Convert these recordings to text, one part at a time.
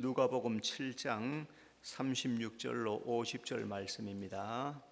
누가복음 7장 36절로 50절 말씀입니다.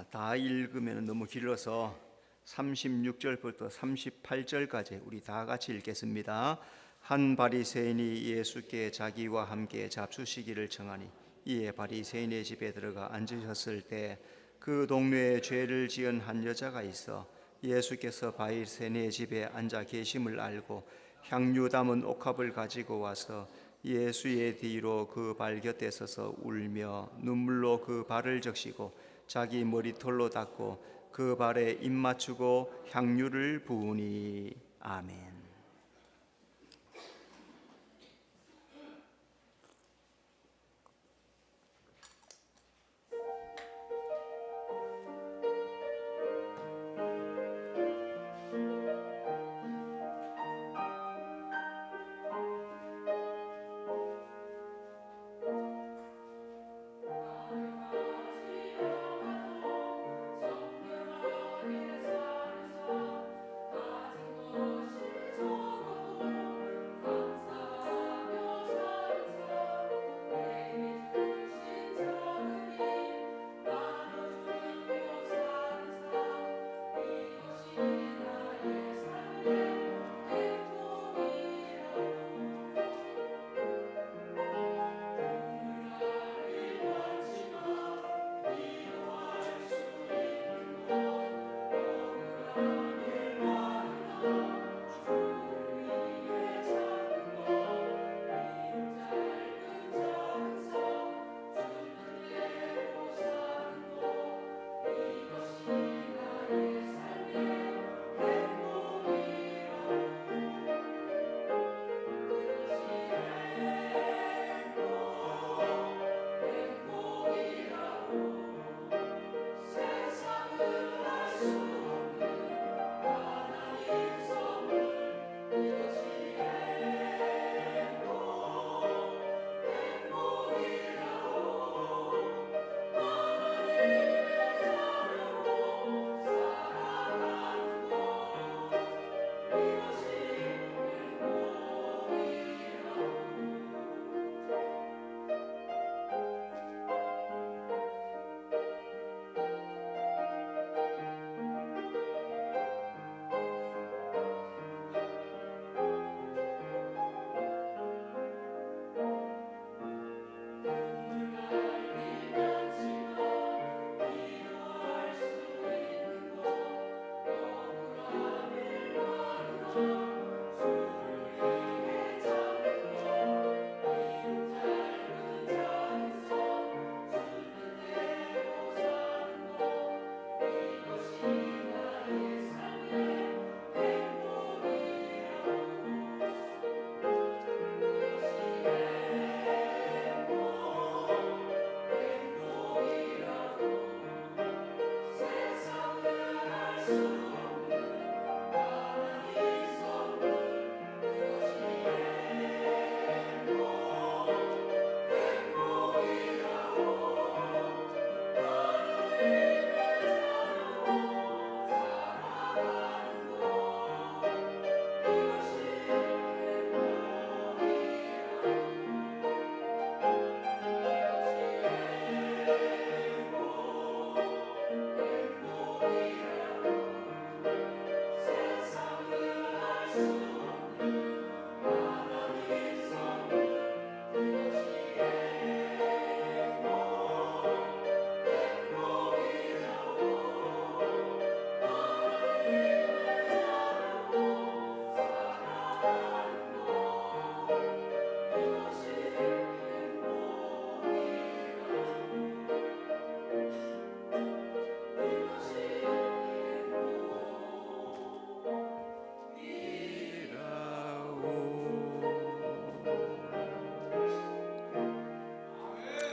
다 읽으면 너무 길어서 36절부터 38절까지 우리 다 같이 읽겠습니다. 한 바리새인이 예수께 자기와 함께 잡수시기를 청하니 이에 바리새인의 집에 들어가 앉으셨을 때 그 동네에 죄를 지은 한 여자가 있어 예수께서 바리새인의 집에 앉아 계심을 알고 향유 담은 옥합을 가지고 와서 예수의 뒤로 그 발 곁에 서서 울며 눈물로 그 발을 적시고 자기 머리털로 닦고 그 발에 입 맞추고 향유를 부으니. 아멘.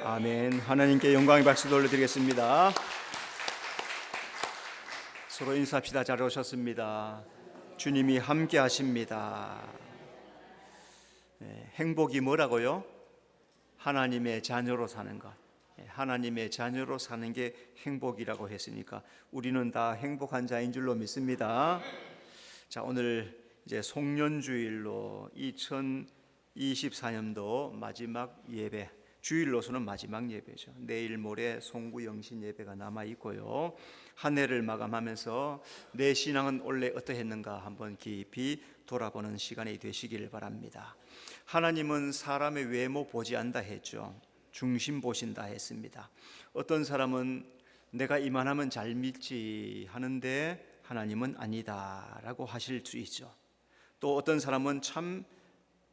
아멘. 하나님께 영광의 박수 돌려드리겠습니다. 서로 인사합시다. 잘 오셨습니다. 주님이 함께 하십니다. 행복이 뭐라고요? 하나님의 자녀로 사는 것. 하나님의 자녀로 사는 게 행복이라고 했으니까 우리는 다 행복한 자인 줄로 믿습니다. 자, 오늘 이제 송년주일로 24년도 마지막 예배, 주일로서는 마지막 예배죠. 내일 모레 송구 영신 예배가 남아 있고요. 한 해를 마감하면서 내 신앙은 원래 어떠했는가 한번 깊이 돌아보는 시간이 되시기를 바랍니다. 하나님은 사람의 외모 보지 않다 했죠. 중심 보신다 했습니다. 어떤 사람은 내가 이만하면 잘 믿지 하는데 하나님은 아니다라고 하실 수 있죠. 또 어떤 사람은 참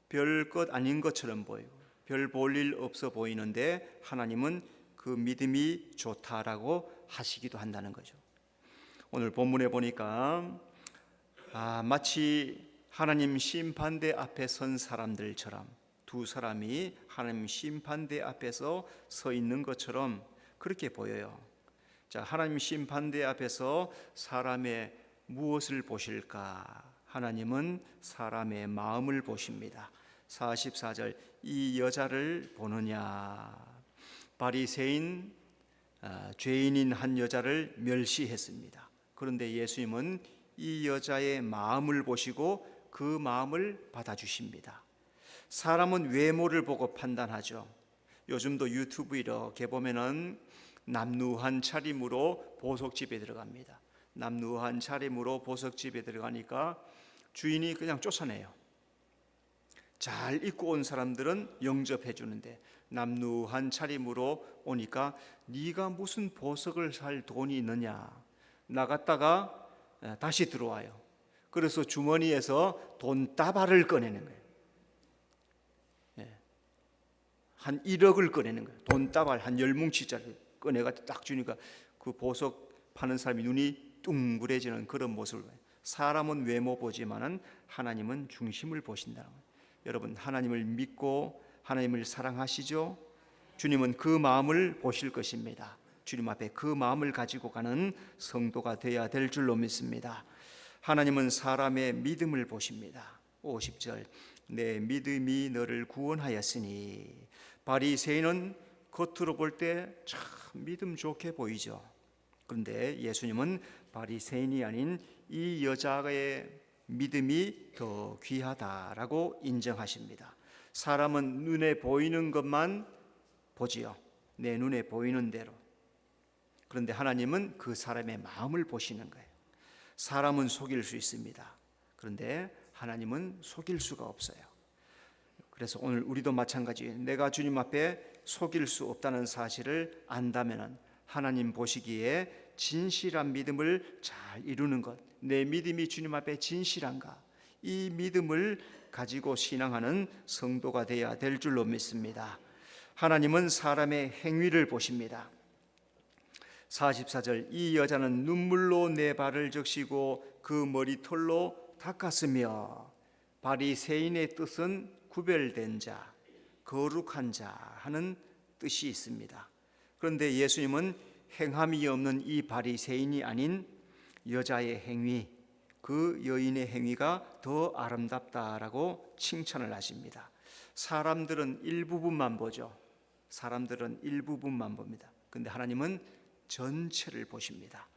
별것 아닌 것처럼 보이고 별 볼 일 없어 보이는데 하나님은 그 믿음이 좋다라고 하시기도 한다는 거죠. 오늘 본문에 보니까 마치 하나님 심판대 앞에 선 사람들처럼 두 사람이 하나님 심판대 앞에서 서 있는 것처럼 그렇게 보여요. 자, 하나님 심판대 앞에서 사람의 무엇을 보실까? 하나님은 사람의 마음을 보십니다. 44절, 이 여자를 보느냐? 바리새인 죄인인 한 여자를 멸시했습니다. 그런데 예수님은 이 여자의 마음을 보시고 그 마음을 받아주십니다. 사람은 외모를 보고 판단하죠. 요즘도 유튜브 이렇게 보면은 남루한 차림으로 보석집에 들어갑니다. 남루한 차림으로 보석집에 들어가니까 주인이 그냥 쫓아내요. 잘 입고 온 사람들은 영접해 주는데 남루한 차림으로 오니까 네가 무슨 보석을 살 돈이 있느냐, 나갔다가 다시 들어와요. 그래서 주머니에서 돈다발을 꺼내는 거예요. 한 1억을 꺼내는 거예요. 돈다발 한 10뭉치짜리 꺼내가 딱 주니까 그 보석 파는 사람이 눈이 둥그레지는 그런 모습을 봐요. 사람은 외모 보지만은 하나님은 중심을 보신다는 거예요. 여러분, 하나님을 믿고 하나님을 사랑하시죠? 주님은 그 마음을 보실 것입니다. 주님 앞에 그 마음을 가지고 가는 성도가 되어야 될 줄로 믿습니다. 하나님은 사람의 믿음을 보십니다. 50절, 내 믿음이 너를 구원하였으니. 바리새인은 겉으로 볼 때 참 믿음 좋게 보이죠. 그런데 예수님은 바리새인이 아닌 이 여자의 믿음이 더 귀하다라고 인정하십니다. 사람은 눈에 보이는 것만 보지요. 내 눈에 보이는 대로. 그런데 하나님은 그 사람의 마음을 보시는 거예요. 사람은 속일 수 있습니다. 그런데 하나님은 속일 수가 없어요. 그래서 오늘 우리도 마찬가지, 내가 주님 앞에 속일 수 없다는 사실을 안다면 하나님 보시기에 진실한 믿음을 잘 이루는 것, 내 믿음이 주님 앞에 진실한가, 이 믿음을 가지고 신앙하는 성도가 되어야 될 줄로 믿습니다. 하나님은 사람의 행위를 보십니다. 44절, 이 여자는 눈물로 내 발을 적시고 그 머리털로 닦았으며. 바리새인의 뜻은 구별된 자, 거룩한 자 하는 뜻이 있습니다. 그런데 예수님은 행함이 없는 이 바리새인이 아닌 여자의 행위, 그 여인의 행위가 더 아름답다라고 칭찬을 하십니다. 사람들은 일부분만 보죠. 사람들은 일부분만 봅니다. 그런데 하나님은 전체를 보십니다.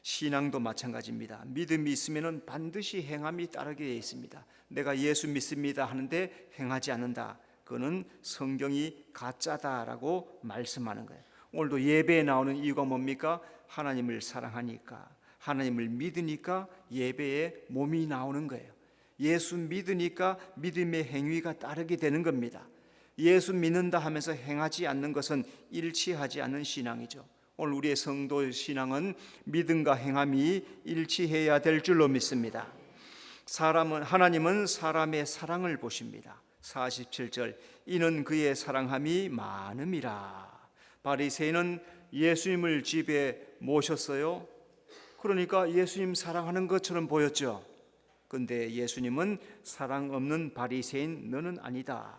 신앙도 마찬가지입니다. 믿음이 있으면 반드시 행함이 따르게 되어 있습니다. 내가 예수 믿습니다 하는데 행하지 않는다, 그거는 성경이 가짜다라고 말씀하는 거예요. 오늘도 예배에 나오는 이유가 뭡니까? 하나님을 사랑하니까, 하나님을 믿으니까 예배에 몸이 나오는 거예요. 예수 믿으니까 믿음의 행위가 따르게 되는 겁니다. 예수 믿는다 하면서 행하지 않는 것은 일치하지 않는 신앙이죠. 오늘 우리의 성도 신앙은 믿음과 행함이 일치해야 될 줄로 믿습니다. 하나님은 사람의 사랑을 보십니다. 47절, 이는 그의 사랑함이 많음이라. 바리새인은 예수님을 집에 모셨어요. 그러니까 예수님 사랑하는 것처럼 보였죠. 그런데 예수님은 사랑 없는 바리새인 너는 아니다,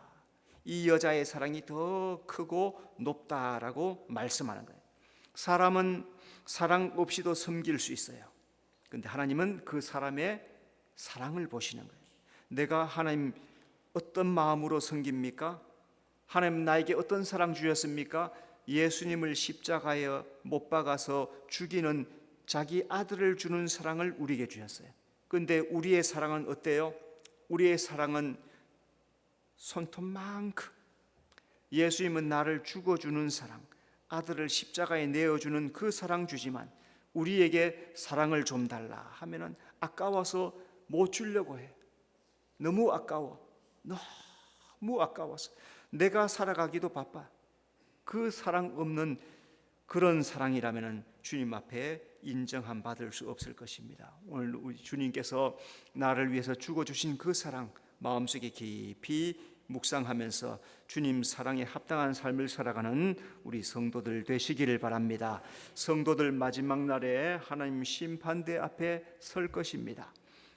이 여자의 사랑이 더 크고 높다라고 말씀하는 거예요. 사람은 사랑 없이도 섬길 수 있어요. 그런데 하나님은 그 사람의 사랑을 보시는 거예요. 내가 하나님 어떤 마음으로 섬깁니까? 하나님 나에게 어떤 사랑 주셨습니까? 예수님을 십자가에 못 박아서 죽이는 자기 아들을 주는 사랑을 우리에게 주셨어요. 그런데 우리의 사랑은 어때요? 우리의 사랑은 손톱만큼 예수님은 나를 죽어주는 사랑, 아들을 십자가에 내어주는 그 사랑 주지만 우리에게 사랑을 좀 달라 하면은 아까워서 못 주려고 해. 너무 아까워. 너무 아까워서 내가 살아가기도 바빠. 그 사랑 없는 그런 사랑이라면 주님 앞에 인정함 받을 수 없을 것입니다. 오늘 우리 주님께서 나를 위해서 죽어주신 그 사랑 마음속에 깊이 묵상하면서 주님 사랑에 합당한 삶을 살아가는 우리 성도들 되시기를 바랍니다. 성도들 마지막 날에 하나님 심판대 앞에 설 것입니다.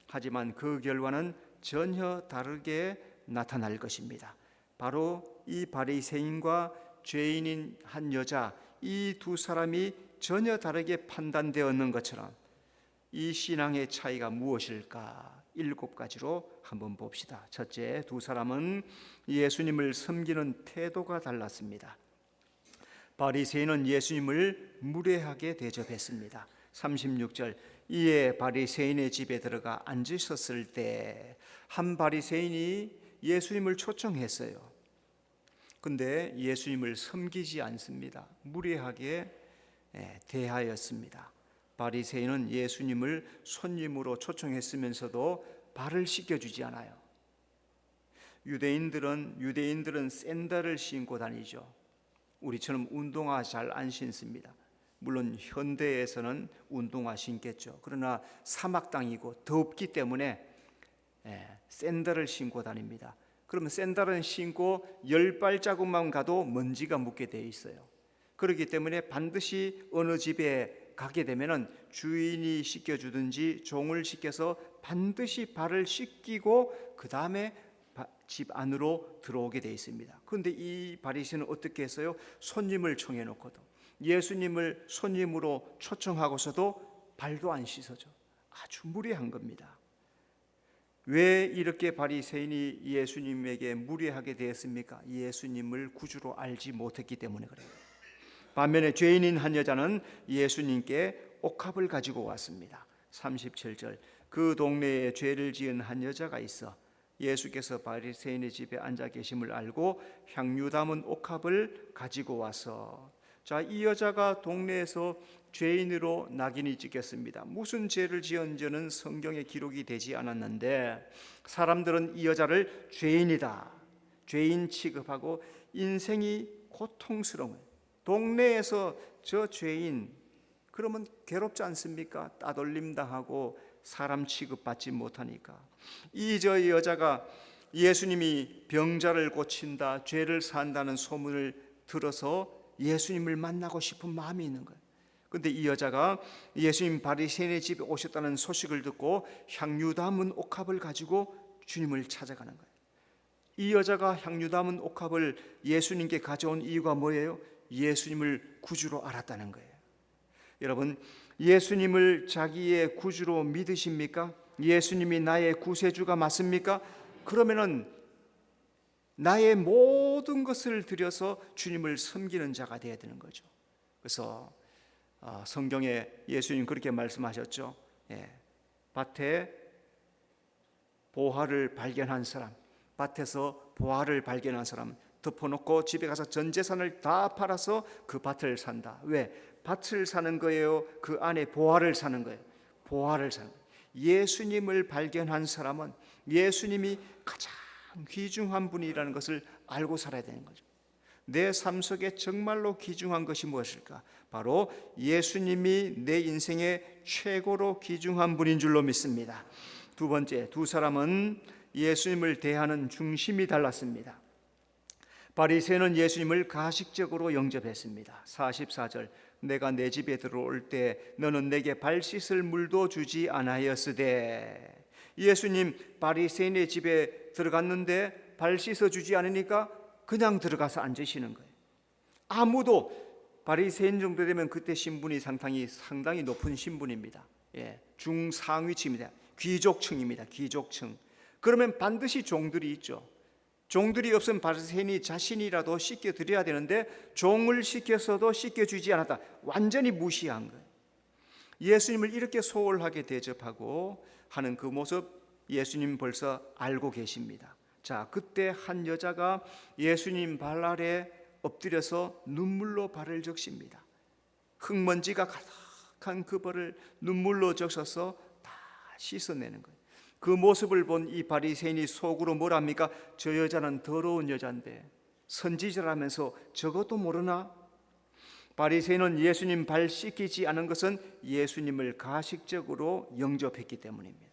하지만 그 결과는 전혀 다르게 나타날 것입니다. 바로 이 바리새인과 죄인인 한 여자, 이 두 사람이 전혀 다르게 판단되었는 것처럼 이 신앙의 차이가 무엇일까? 7가지로 한번 봅시다. 첫째, 두 사람은 예수님을 섬기는 태도가 달랐습니다. 바리새인은 예수님을 무례하게 대접했습니다. 36절, 이에 바리새인의 집에 들어가 앉으셨을 때 한 바리새인이 예수님을 초청했어요. 근데 예수님을 섬기지 않습니다. 무례하게 대하였습니다. 바리새인은 예수님을 손님으로 초청했으면서도 발을 씻겨주지 않아요. 유대인들은 샌들을 신고 다니죠. 우리처럼 운동화 잘 안 신습니다. 물론 현대에서는 운동화 신겠죠. 그러나 사막 땅이고 덥기 때문에 샌들을 신고 다닙니다. 그러면 샌들은 신고 10발자국만 가도 먼지가 묻게 되어 있어요. 그렇기 때문에 반드시 어느 집에 가게 되면은 주인이 씻겨주든지 종을 시켜서 반드시 발을 씻기고 그 다음에 집 안으로 들어오게 되어 있습니다. 그런데 이 바리새인은 어떻게 했어요? 손님을 청해놓고도 예수님을 손님으로 초청하고서도 발도 안 씻어줘. 아주 무례한 겁니다. 왜 이렇게 바리새인이 예수님에게 무례하게 되었습니까? 예수님을 구주로 알지 못했기 때문에 그래요. 반면에 죄인인 한 여자는 예수님께 옥합을 가지고 왔습니다. 37절, 그 동네에 죄를 지은 한 여자가 있어 예수께서 바리새인의 집에 앉아 계심을 알고 향유 담은 옥합을 가지고 와서, 자, 이 여자가 동네에서 죄인으로 낙인이 찍혔습니다. 무슨 죄를 지은지는 성경에 기록이 되지 않았는데 사람들은 이 여자를 죄인이다, 죄인 취급하고 인생이 고통스러워요. 동네에서 저 죄인, 그러면 괴롭지 않습니까? 따돌림 당하고 사람 취급받지 못하니까. 이 여자가 예수님이 병자를 고친다, 죄를 산다는 소문을 들어서 예수님을 만나고 싶은 마음이 있는 거예요. 그런데 이 여자가 예수님 바리새인의 집에 오셨다는 소식을 듣고 향유 담은 옥합을 가지고 주님을 찾아가는 거예요. 이 여자가 향유 담은 옥합을 예수님께 가져온 이유가 뭐예요? 예수님을 구주로 알았다는 거예요. 여러분, 예수님을 자기의 구주로 믿으십니까? 예수님이 나의 구세주가 맞습니까? 그러면은 나의 모든 것을 들여서 주님을 섬기는 자가 되어야 되는 거죠. 그래서 성경에 예수님 그렇게 말씀하셨죠. 밭에 보화를 발견한 사람, 밭에서 보화를 발견한 사람 덮어놓고 집에 가서 전 재산을 다 팔아서 그 밭을 산다. 왜? 밭을 사는 거예요? 그 안에 보화를 사는 거예요? 보화를 사는 거예요. 예수님을 발견한 사람은 예수님이 가장 귀중한 분이라는 것을 알고 살아야 되는 거죠. 내 삶 속에 정말로 귀중한 것이 무엇일까? 바로 예수님이 내 인생의 최고로 귀중한 분인 줄로 믿습니다. 두 번째, 두 사람은 예수님을 대하는 중심이 달랐습니다. 바리새인은 예수님을 가식적으로 영접했습니다. 44절, 내가 내 집에 들어올 때 너는 내게 발 씻을 물도 주지 아니하였으되. 예수님 바리새인의 집에 들어갔는데 발 씻어 주지 않으니까 그냥 들어가서 앉으시는 거예요. 아무도, 바리새인 정도 되면 그때 신분이 상당히 높은 신분입니다. 중상위층입니다. 귀족층입니다. 귀족층. 그러면 반드시 종들이 있죠. 종들이 없으면 바리새인이 자신이라도 씻겨드려야 되는데 종을 시켜서도 씻겨주지 않았다. 완전히 무시한 거예요. 예수님을 이렇게 소홀하게 대접하고 하는 그 모습 예수님 벌써 알고 계십니다. 자, 그때 한 여자가 예수님 발 아래 엎드려서 눈물로 발을 적십니다. 흙먼지가 가득한 그 발을 눈물로 적셔서 다 씻어내는 거예요. 그 모습을 본 이 바리새인이 속으로 뭐랍니까? 저 여자는 더러운 여자인데 선지자라면서 저것도 모르나? 바리새인은 예수님 발 씻기지 않은 것은 예수님을 가식적으로 영접했기 때문입니다.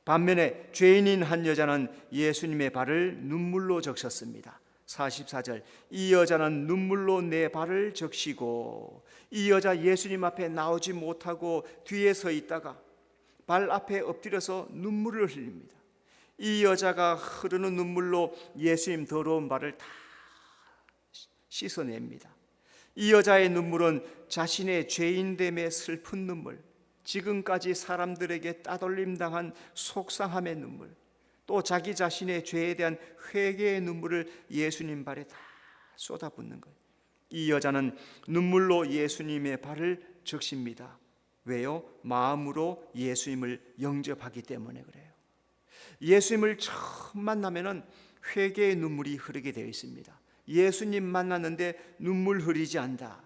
반면에 죄인인 한 여자는 예수님의 발을 눈물로 적셨습니다. 44절, 이 여자는 눈물로 내 발을 적시고, 이 여자 예수님 앞에 나오지 못하고 뒤에 서 있다가 발 앞에 엎드려서 눈물을 흘립니다. 이 여자가 흐르는 눈물로 예수님 더러운 발을 다 씻어냅니다. 이 여자의 눈물은 자신의 죄인됨의 슬픈 눈물, 지금까지 사람들에게 따돌림 당한 속상함의 눈물, 또 자기 자신의 죄에 대한 회개의 눈물을 예수님 발에 다 쏟아붓는 거예요. 이 여자는 눈물로 예수님의 발을 적십니다. 왜요? 마음으로 예수님을 영접하기 때문에 그래요. 예수님을 처음 만나면은 회개의 눈물이 흐르게 되어 있습니다. 예수님 만났는데 눈물 흐리지 않다.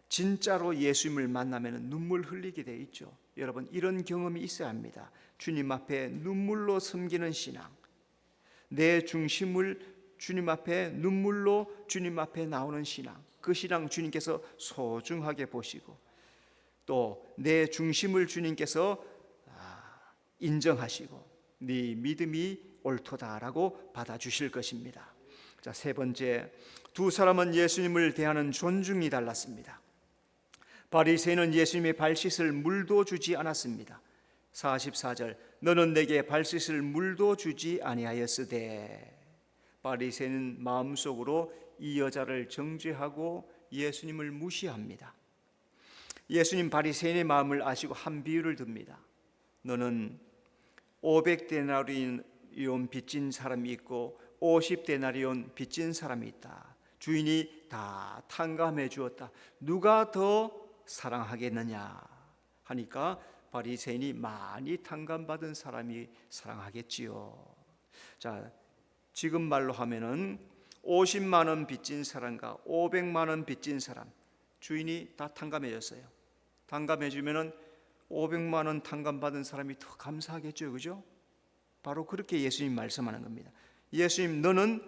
진짜로 예수님을 만나면 눈물 흘리게 되어 있죠. 여러분, 이런 경험이 있어야 합니다. 주님 앞에 눈물로 섬기는 신앙, 내 중심을 주님 앞에 눈물로 주님 앞에 나오는 신앙, 그 신앙 주님께서 소중하게 보시고 또 내 중심을 주님께서 인정하시고 네 믿음이 옳도다라고 받아주실 것입니다. 자, 세 번째, 두 사람은 예수님을 대하는 존중이 달랐습니다. 바리새인은 예수님의 발 씻을 물도 주지 않았습니다. 44절, 너는 내게 발 씻을 물도 주지 아니하였으되. 바리새인은 마음속으로 이 여자를 정죄하고 예수님을 무시합니다. 예수님 바리새인의 마음을 아시고 한 비유를 듭니다. 너는 500데나리온 빚진 사람이 있고 50데나리온 빚진 사람이 있다. 주인이 다 탕감해 주었다. 누가 더 사랑하겠느냐 하니까 바리새인이 많이 탕감받은 사람이 사랑하겠지요. 자, 지금 말로 하면은 50만 원 빚진 사람과 500만 원 빚진 사람, 주인이 다 탕감해 줬어요. 탕감해 주면은 500만 원 탕감받은 사람이 더 감사하겠죠, 그죠? 바로 그렇게 예수님 말씀하는 겁니다. 예수님, 너는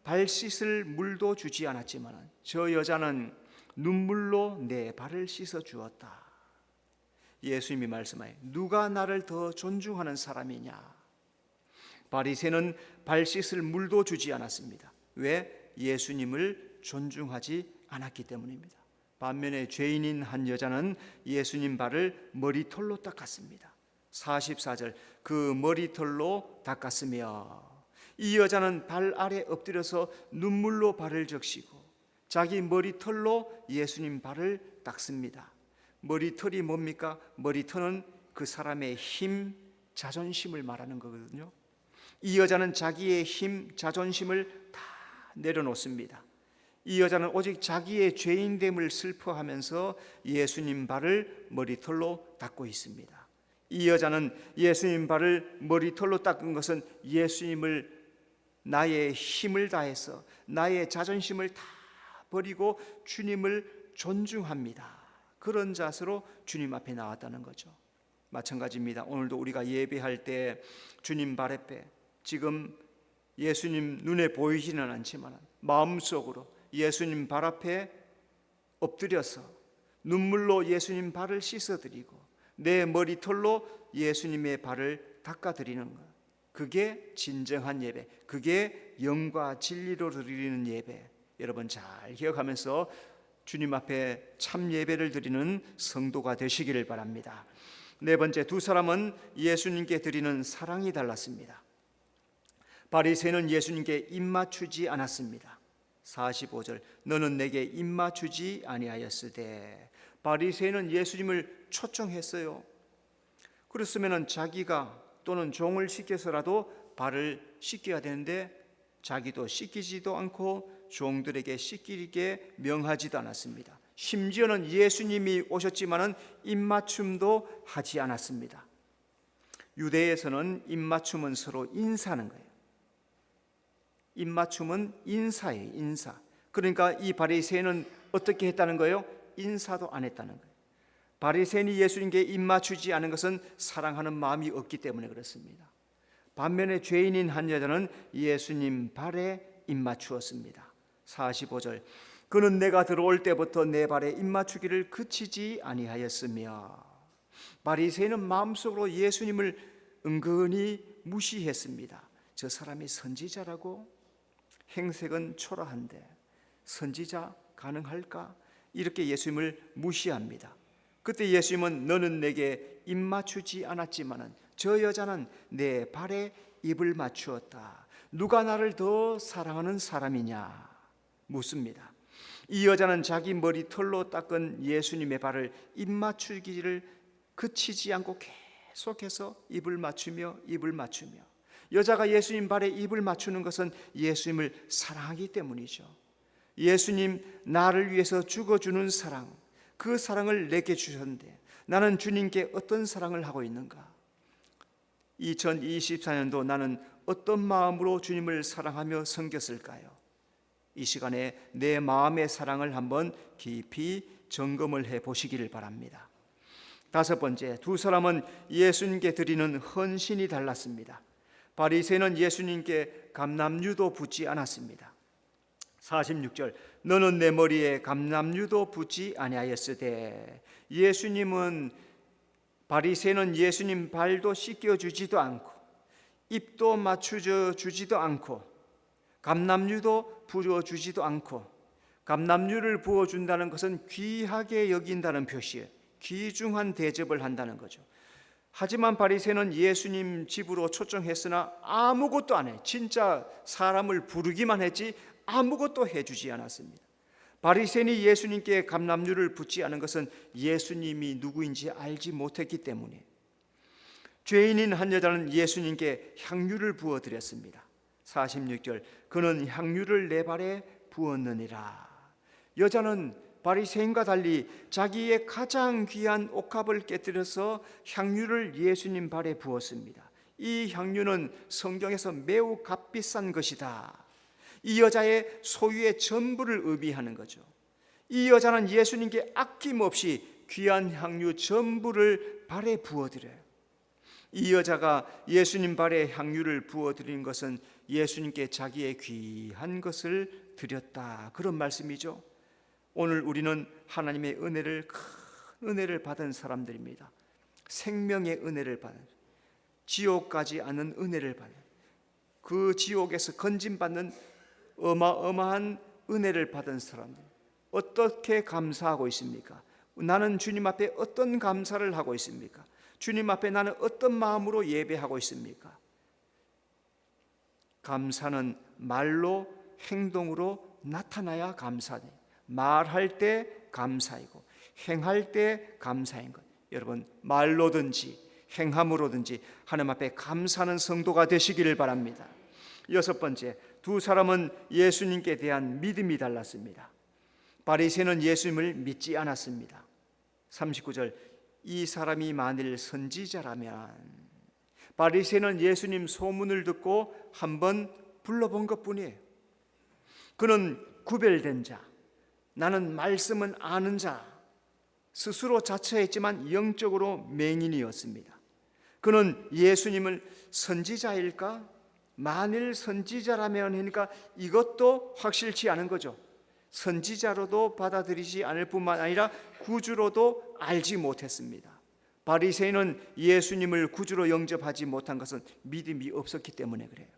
발 씻을 물도 주지 않았지만 저 여자는 눈물로 내 발을 씻어 주었다. 예수님이 말씀하여 누가 나를 더 존중하는 사람이냐? 바리새인은 발 씻을 물도 주지 않았습니다. 왜? 예수님을 존중하지 않았기 때문입니다. 반면에 죄인인 한 여자는 예수님 발을 머리털로 닦았습니다. 44절, 그 머리털로 닦았으며, 이 여자는 발 아래 엎드려서 눈물로 발을 적시고 자기 머리털로 예수님 발을 닦습니다. 머리털이 뭡니까? 머리털은 그 사람의 힘, 자존심을 말하는 거거든요. 이 여자는 자기의 힘, 자존심을 다 내려놓습니다. 이 여자는 오직 자기의 죄인됨을 슬퍼하면서 예수님 발을 머리털로 닦고 있습니다. 이 여자는 예수님 발을 머리털로 닦은 것은 예수님을 나의 힘을 다해서 나의 자존심을 다 버리고 주님을 존중합니다. 그런 자세로 주님 앞에 나왔다는 거죠. 마찬가지입니다. 오늘도 우리가 예배할 때 주님 발 앞에, 지금 예수님 눈에 보이지는 않지만 마음속으로 예수님 발 앞에 엎드려서 눈물로 예수님 발을 씻어드리고 내 머리털로 예수님의 발을 닦아드리는 것, 그게 진정한 예배, 그게 영과 진리로 드리는 예배. 여러분 잘 기억하면서 주님 앞에 참 예배를 드리는 성도가 되시기를 바랍니다. 네 번째, 두 사람은 예수님께 드리는 사랑이 달랐습니다. 바리새인은 예수님께 입맞추지 않았습니다. 45절, 너는 내게 입맞추지 아니하였으되. 바리새인은 예수님을 초청했어요. 그렇으면 자기가 또는 종을 시켜서라도 발을 씻겨야 되는데 자기도 씻기지도 않고 종들에게 씻기게 명하지도 않았습니다. 심지어는 예수님이 오셨지만은 입맞춤도 하지 않았습니다. 유대에서는 입맞춤은 서로 인사하는 거예요. 입맞춤은 인사예요, 인사. 그러니까 이 바리새인은 어떻게 했다는 거예요? 인사도 안 했다는 거예요. 바리새인이 예수님께 입맞추지 않은 것은 사랑하는 마음이 없기 때문에 그렇습니다. 반면에 죄인인 한 여자는 예수님 발에 입맞추었습니다. 45절, 그는 내가 들어올 때부터 내 발에 입맞추기를 그치지 아니하였으며. 바리새인은 마음속으로 예수님을 은근히 무시했습니다. 저 사람이 선지자라고? 행색은 초라한데 선지자 가능할까? 이렇게 예수님을 무시합니다. 그때 예수님은 너는 내게 입 맞추지 않았지만은 저 여자는 내 발에 입을 맞추었다. 누가 나를 더 사랑하는 사람이냐 묻습니다. 이 여자는 자기 머리털로 닦은 예수님의 발을 입 맞추기를 그치지 않고 계속해서 입을 맞추며 여자가 예수님 발에 입을 맞추는 것은 예수님을 사랑하기 때문이죠. 예수님 나를 위해서 죽어주는 사랑, 그 사랑을 내게 주셨는데 나는 주님께 어떤 사랑을 하고 있는가? 2024년도 나는 어떤 마음으로 주님을 사랑하며 섬겼을까요? 이 시간에 내 마음의 사랑을 한번 깊이 점검을 해보시기를 바랍니다. 다섯 번째, 두 사람은 예수님께 드리는 헌신이 달랐습니다. 바리새인은 예수님께 감람유도 붓지 않았습니다. 46절, 너는 내 머리에 감람유도 붓지 아니하였으되. 예수님은 바리새인은 예수님 발도 씻겨주지도 않고 입도 맞춰주지도 않고 감람유도 부어주지도 않고, 감람유를 부어준다는 것은 귀하게 여긴다는 표시예요. 귀중한 대접을 한다는 거죠. 하지만 바리새인은 예수님 집으로 초청했으나 아무것도 안 해. 진짜 사람을 부르기만 했지 아무것도 해주지 않았습니다. 바리새인이 예수님께 감람유를 붓지 않은 것은 예수님이 누구인지 알지 못했기 때문에. 죄인인 한 여자는 예수님께 향유를 부어드렸습니다. 46절, 그는 향유를 내 발에 부었느니라. 여자는 바리새인과 달리 자기의 가장 귀한 옥합을 깨뜨려서 향유를 예수님 발에 부었습니다. 이 향유는 성경에서 매우 값비싼 것이다. 이 여자의 소유의 전부를 의미하는 거죠. 이 여자는 예수님께 아낌없이 귀한 향유 전부를 발에 부어드려요. 이 여자가 예수님 발에 향유를 부어드린 것은 예수님께 자기의 귀한 것을 드렸다, 그런 말씀이죠. 오늘 우리는 하나님의 은혜를, 큰 은혜를 받은 사람들입니다. 생명의 은혜를 받은, 지옥 가지 않는 은혜를 받은, 그 지옥에서 건진받는 어마어마한 은혜를 받은 사람들, 어떻게 감사하고 있습니까? 나는 주님 앞에 어떤 감사를 하고 있습니까? 주님 앞에 나는 어떤 마음으로 예배하고 있습니까? 감사는 말로, 행동으로 나타나야 감사돼. 말할 때 감사이고 행할 때 감사인 것. 여러분, 말로든지 행함으로든지 하나님 앞에 감사하는 성도가 되시기를 바랍니다. 여섯 번째, 두 사람은 예수님께 대한 믿음이 달랐습니다. 바리새인은 예수님을 믿지 않았습니다. 39절, 이 사람이 만일 선지자라면. 바리새인은 예수님 소문을 듣고 한번 불러본 것뿐이에요. 그는 구별된 자, 나는 말씀은 아는 자, 스스로 자처했지만 영적으로 맹인이었습니다. 그는 예수님을 선지자일까? 만일 선지자라면 하니까 이것도 확실치 않은 거죠. 선지자로도 받아들이지 않을 뿐만 아니라 구주로도 알지 못했습니다. 바리새인은 예수님을 구주로 영접하지 못한 것은 믿음이 없었기 때문에 그래요.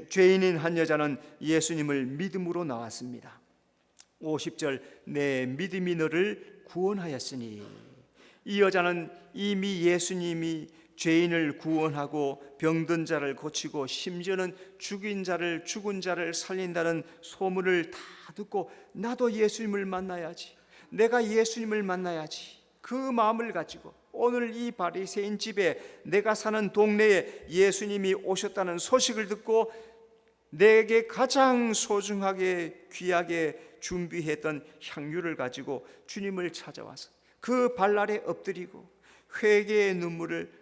죄인인 한 여자는 예수님을 믿음으로 나왔습니다. 50절, 내 믿음이 너를 구원하였으니. 이 여자는 이미 예수님이 죄인을 구원하고 병든 자를 고치고 심지어는 죽은 자를 살린다는 소문을 다 듣고 나도 예수님을 만나야지, 내가 예수님을 만나야지, 그 마음을 가지고 오늘 이 바리새인 집에, 내가 사는 동네에 예수님이 오셨다는 소식을 듣고 내게 가장 소중하게 귀하게 준비했던 향유를 가지고 주님을 찾아와서 그 발 아래 엎드리고 회개의 눈물을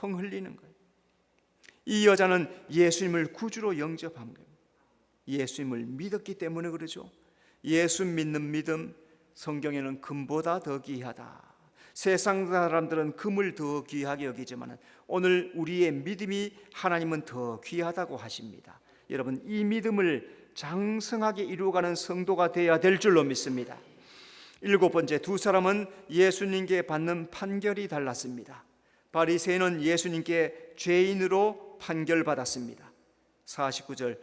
펑 흘리는 거예요. 이 여자는 예수님을 구주로 영접한 거예요. 예수님을 믿었기 때문에 그러죠. 예수 믿는 믿음, 성경에는 금보다 더 귀하다. 세상 사람들은 금을 더 귀하게 여기지만 오늘 우리의 믿음이 하나님은 더 귀하다고 하십니다. 여러분, 이 믿음을 장성하게 이루어가는 성도가 되어야 될 줄로 믿습니다. 일곱 번째, 두 사람은 예수님께 받는 판결이 달랐습니다. 바리새인은 예수님께 죄인으로 판결받았습니다. 49절,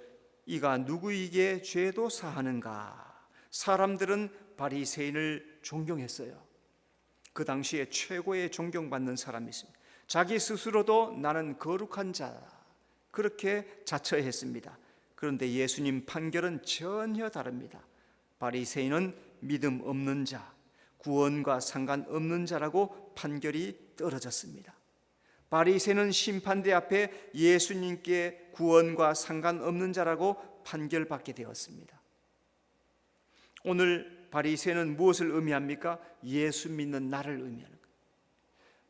이가 누구에게 죄도 사하는가? 사람들은 바리새인을 존경했어요. 그 당시에 최고의 존경받는 사람이 있습니다. 자기 스스로도 나는 거룩한 자, 그렇게 자처했습니다. 그런데 예수님 판결은 전혀 다릅니다. 바리새인은 믿음 없는 자, 구원과 상관없는 자라고 판결이 떨어졌습니다. 바리새인은 심판대 앞에 예수님께 구원과 상관없는 자라고 판결받게 되었습니다. 오늘 바리새인은 무엇을 의미합니까? 예수 믿는 나를 의미하는 거예요.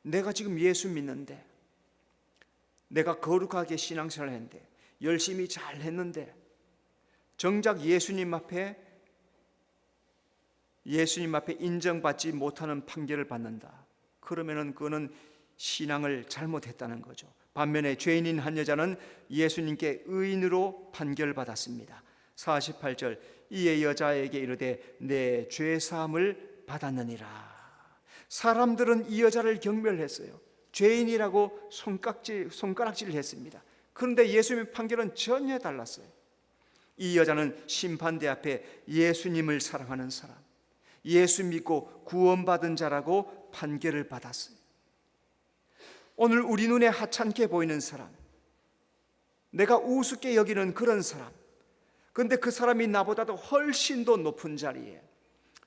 내가 지금 예수 믿는데, 내가 거룩하게 신앙생활을 했는데, 열심히 잘 했는데 정작 예수님 앞에 인정받지 못하는 판결을 받는다. 그러면은 그거는 신앙을 잘못했다는 거죠. 반면에 죄인인 한 여자는 예수님께 의인으로 판결받았습니다. 48절, 이에 여자에게 이르되 내 죄사함을 받았느니라. 사람들은 이 여자를 경멸했어요. 죄인이라고 손가락질을 했습니다. 그런데 예수님의 판결은 전혀 달랐어요. 이 여자는 심판대 앞에 예수님을 사랑하는 사람, 예수 믿고 구원받은 자라고 판결을 받았어요. 오늘 우리 눈에 하찮게 보이는 사람, 내가 우습게 여기는 그런 사람, 그런데 그 사람이 나보다도 훨씬 더 높은 자리에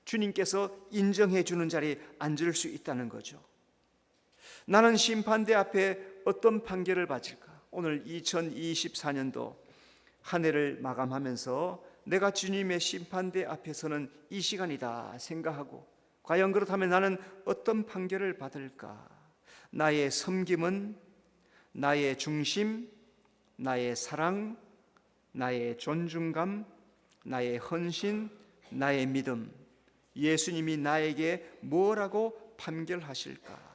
주님께서 인정해 주는 자리에 앉을 수 있다는 거죠. 나는 심판대 앞에 어떤 판결을 받을까? 오늘 2024년도 한 해를 마감하면서 내가 주님의 심판대 앞에서는 이 시간이다 생각하고, 과연 그렇다면 나는 어떤 판결을 받을까? 나의 섬김은, 나의 중심, 나의 사랑, 나의 존중감, 나의 헌신, 나의 믿음, 예수님이 나에게 뭐라고 판결하실까?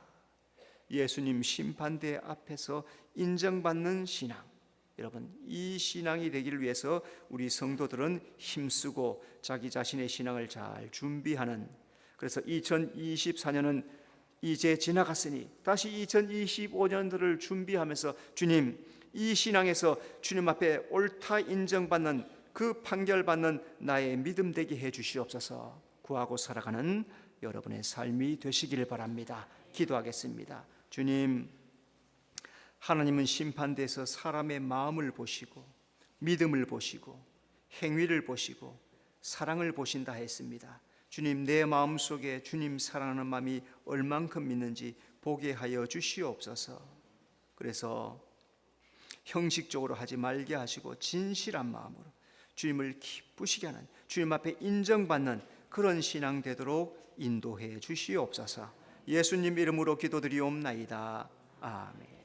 예수님 심판대 앞에서 인정받는 신앙, 여러분, 이 신앙이 되기를 위해서 우리 성도들은 힘쓰고 자기 자신의 신앙을 잘 준비하는, 그래서 2024년은 이제 지나갔으니 다시 2025년도를 준비하면서 주님, 이 신앙에서 주님 앞에 옳다 인정받는, 그 판결받는 나의 믿음 되게 해 주시옵소서. 구하고 살아가는 여러분의 삶이 되시기를 바랍니다. 기도하겠습니다. 주님, 하나님은 심판대에서 사람의 마음을 보시고 믿음을 보시고 행위를 보시고 사랑을 보신다 했습니다. 주님, 내 마음속에 주님 사랑하는 마음이 얼만큼 있는지 보게 하여 주시옵소서. 그래서 형식적으로 하지 말게 하시고 진실한 마음으로 주님을 기쁘시게 하는, 주님 앞에 인정받는 그런 신앙 되도록 인도해 주시옵소서. 예수님 이름으로 기도드리옵나이다. 아멘.